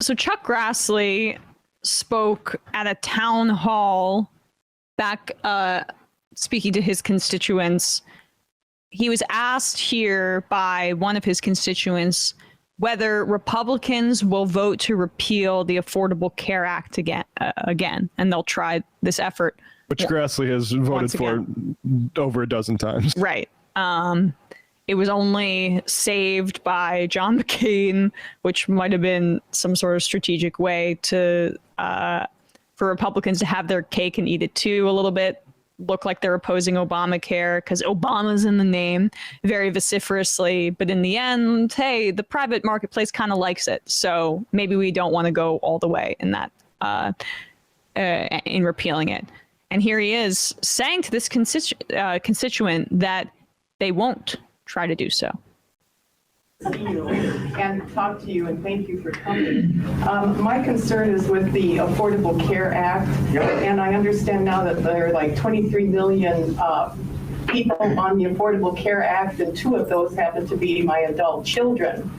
So Chuck Grassley spoke at a town hall back speaking to his constituents. He was asked here by one of his constituents whether Republicans will vote to repeal the Affordable Care Act again, and they'll try this effort. Which Grassley has voted for over a dozen times. Right. It was only saved by John McCain, which might have been some sort of strategic way to for Republicans to have their cake and eat it too a little bit. Look like they're opposing Obamacare because Obama's in the name very vociferously. But in the end, hey, the private marketplace kind of likes it. So maybe we don't want to go all the way in that in repealing it. And here he is saying to this constituent that they won't try to do so. And talk to you and thank you for coming. My concern is with the Affordable Care Act, and I understand now that there are like 23 million people on the Affordable Care Act, and 2 of those happen to be my adult children.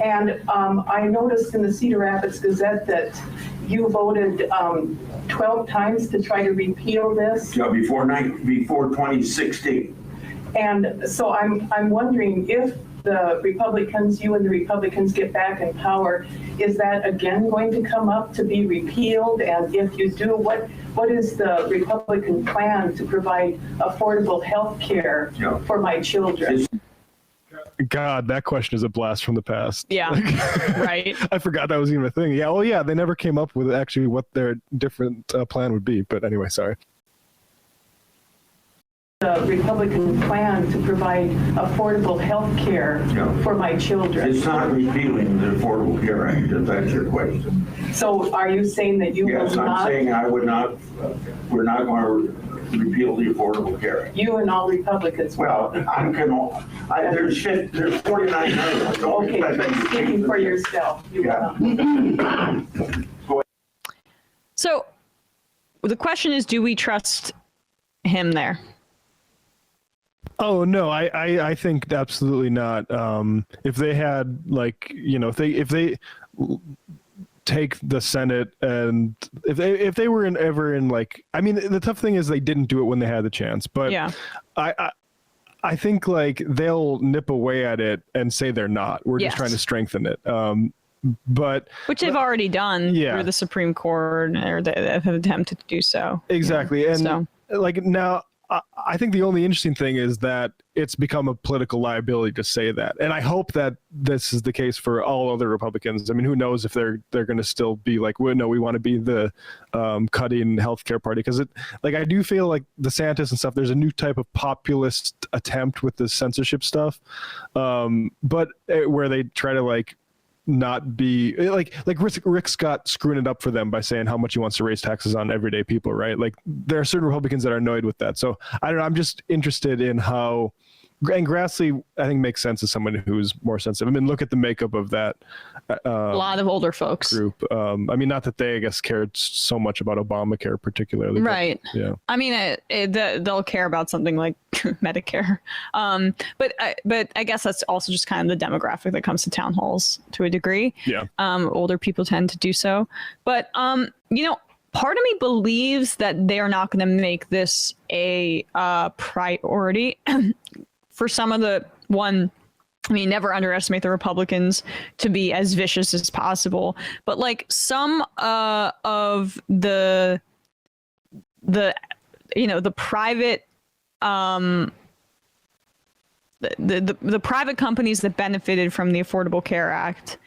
And I noticed in the Cedar Rapids Gazette that you voted 12 times to try to repeal this. Yeah, before 2016. And so I'm wondering if the Republicans, you and the Republicans get back in power, is that again going to come up to be repealed? And if you do, what is the Republican plan to provide affordable health care for my children? God, that question is a blast from the past. Yeah, right. I forgot that was even a thing. Yeah, well, yeah, they never came up with actually what their different plan would be. But anyway, sorry. The Republican plan to provide affordable health care for my children. It's not repealing the Affordable Care Act, if that's your question. So are you saying that you will not? Yes, I'm saying I would not, we're not going to repeal the Affordable Care Act. You and all Republicans will. Well, there's 49 others. Okay, speaking for yourself. You will not. So the question is, do we trust him there? Oh no, I think absolutely not. If they had if they take the Senate and if they were ever in I mean, the tough thing is they didn't do it when they had the chance, but yeah. I think they'll nip away at it and say they're not. We're just trying to strengthen it. Which they've already done through the Supreme Court, or they have attempted to do so. Exactly, and now. I think the only interesting thing is that it's become a political liability to say that. And I hope that this is the case for all other Republicans. I mean, who knows if they're going to still be well, no, we want to be the cutting healthcare party. Because I do feel like DeSantis and stuff, there's a new type of populist attempt with the censorship stuff. But where they try to not be Rick Scott screwing it up for them by saying how much he wants to raise taxes on everyday people, right? There are certain Republicans that are annoyed with that. So I don't know. I'm just interested in how, and Grassley, I think, makes sense as someone who's more sensitive. I mean, look at the makeup of that a lot of older folks group. I mean, not that they, I guess, cared so much about Obamacare particularly. Right. But, yeah. I mean, they'll care about something like Medicare. But I guess that's also just kind of the demographic that comes to town halls to a degree. Yeah. Older people tend to do so. But, part of me believes that they're not going to make this a priority for some of never underestimate the Republicans to be as vicious as possible. But some of the private the private companies that benefited from the Affordable Care Act,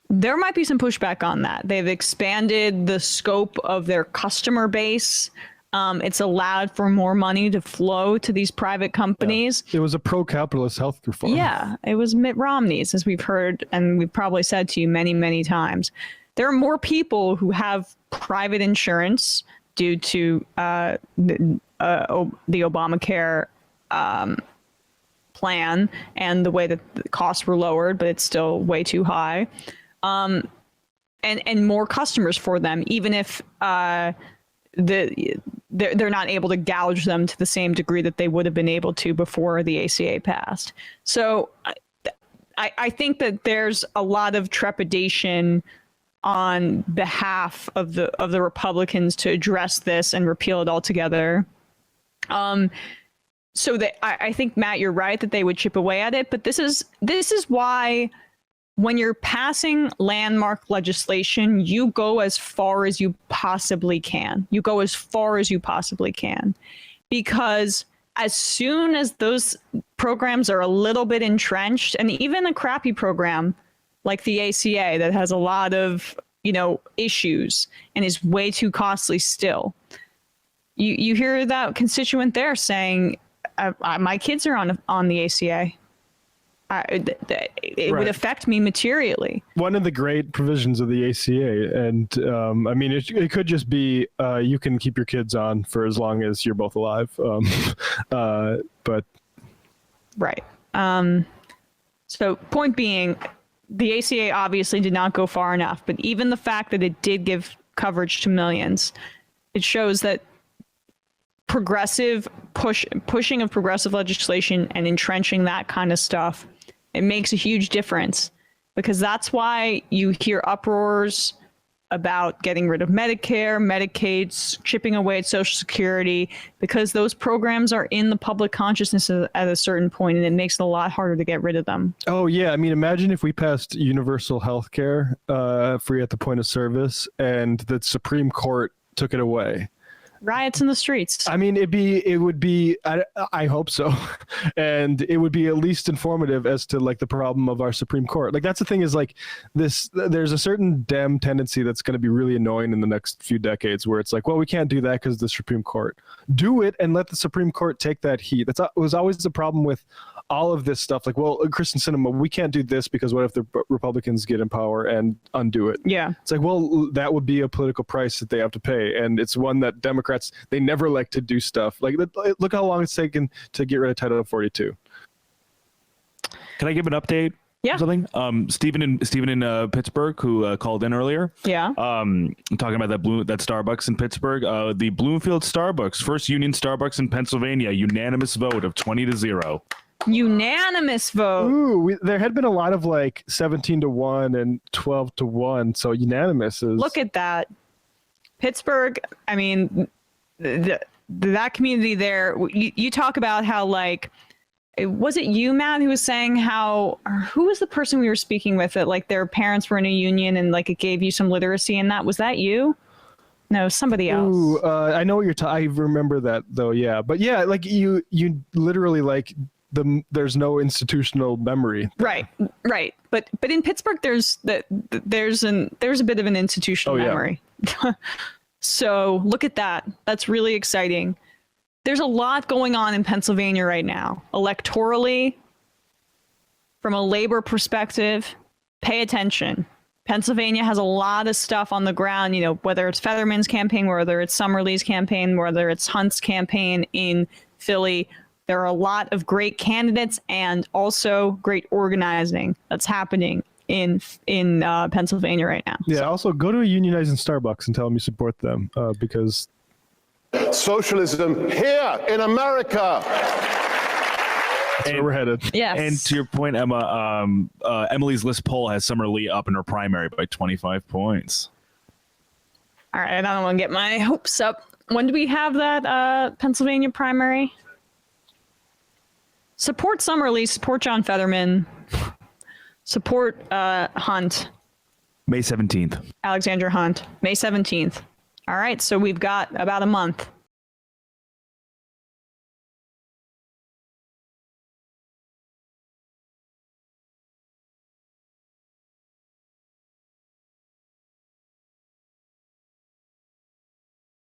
there might be some pushback on that. They've expanded the scope of their customer base. It's allowed for more money to flow to these private companies. Yeah. It was a pro-capitalist health reform. Yeah, it was Mitt Romney's, as we've heard, and we've probably said to you many, many times. There are more people who have private insurance due to the Obamacare plan and the way that the costs were lowered, but it's still way too high. And more customers for them, even if they're not able to gouge them to the same degree that they would have been able to before the ACA passed. So I think that there's a lot of trepidation on behalf of the Republicans to address this and repeal it altogether. So that I think, Matt, you're right that they would chip away at it, but this is why when you're passing landmark legislation, you go as far as you possibly can. You go as far as you possibly can, because as soon as those programs are a little bit entrenched, and even a crappy program like the ACA that has a lot of, issues and is way too costly still, you hear that constituent there saying, my kids are on the ACA. It would affect me materially. One of the great provisions of the ACA, and it could just be you can keep your kids on for as long as you're both alive. But right. So point being, the ACA obviously did not go far enough, but even the fact that it did give coverage to millions, it shows that pushing of progressive legislation and entrenching that kind of stuff, it makes a huge difference, because that's why you hear uproars about getting rid of Medicare, Medicaid, chipping away at Social Security, because those programs are in the public consciousness at a certain point, and it makes it a lot harder to get rid of them. Oh, yeah. Imagine if we passed universal health care, free at the point of service, and the Supreme Court took it away. Riots in the streets. It would be, I hope so. And it would be at least informative as to the problem of our Supreme Court. That's the thing is there's a certain Dem tendency that's going to be really annoying in the next few decades, where it's well, we can't do that because of the Supreme Court. Do it and let the Supreme Court take that heat. It was always the problem with all of this stuff. Kristen Sinema, we can't do this because what if the Republicans get in power and undo it? Yeah. It's that would be a political price that they have to pay. And it's one that Democrats, they never like to do stuff. Look how long it's taken to get rid of Title 42. Can I give an update? Yeah. Something. Stephen in Pittsburgh, who called in earlier. Yeah. Talking about that Starbucks in Pittsburgh. The Bloomfield Starbucks, first union Starbucks in Pennsylvania, unanimous vote of 20-0. Unanimous vote. Ooh, there had been a lot of 17-1 and 12-1. So unanimous is. Look at that. Pittsburgh. That community there. You talk about how was it you, Matt, who was saying who was the person we were speaking with that their parents were in a union and it gave you some literacy in that? Was that you? No, somebody else. Ooh, I know what you're I remember that though. Yeah. But yeah, you literally there's no institutional memory. Right. But in Pittsburgh, there's a bit of an institutional memory. So look at that. That's really exciting. There's a lot going on in Pennsylvania right now. Electorally, from a labor perspective, pay attention. Pennsylvania has a lot of stuff on the ground, whether it's Fetterman's campaign, whether it's Summerlee's campaign, whether it's Hunt's campaign in Philly. There are a lot of great candidates and also great organizing that's happening in Pennsylvania right now. Yeah. Also, go to a unionizing Starbucks and tell them you support them because socialism here in America. That's where we're headed. Yes. And to your point, Emma, Emily's List poll has Summerlee up in her primary by 25 points. All right. I don't want to get my hopes up. When do we have that Pennsylvania primary? Support Summerlee, support John Fetterman, support Hunt. May 17th. Alexander Hunt, May 17th. All right, so we've got about a month.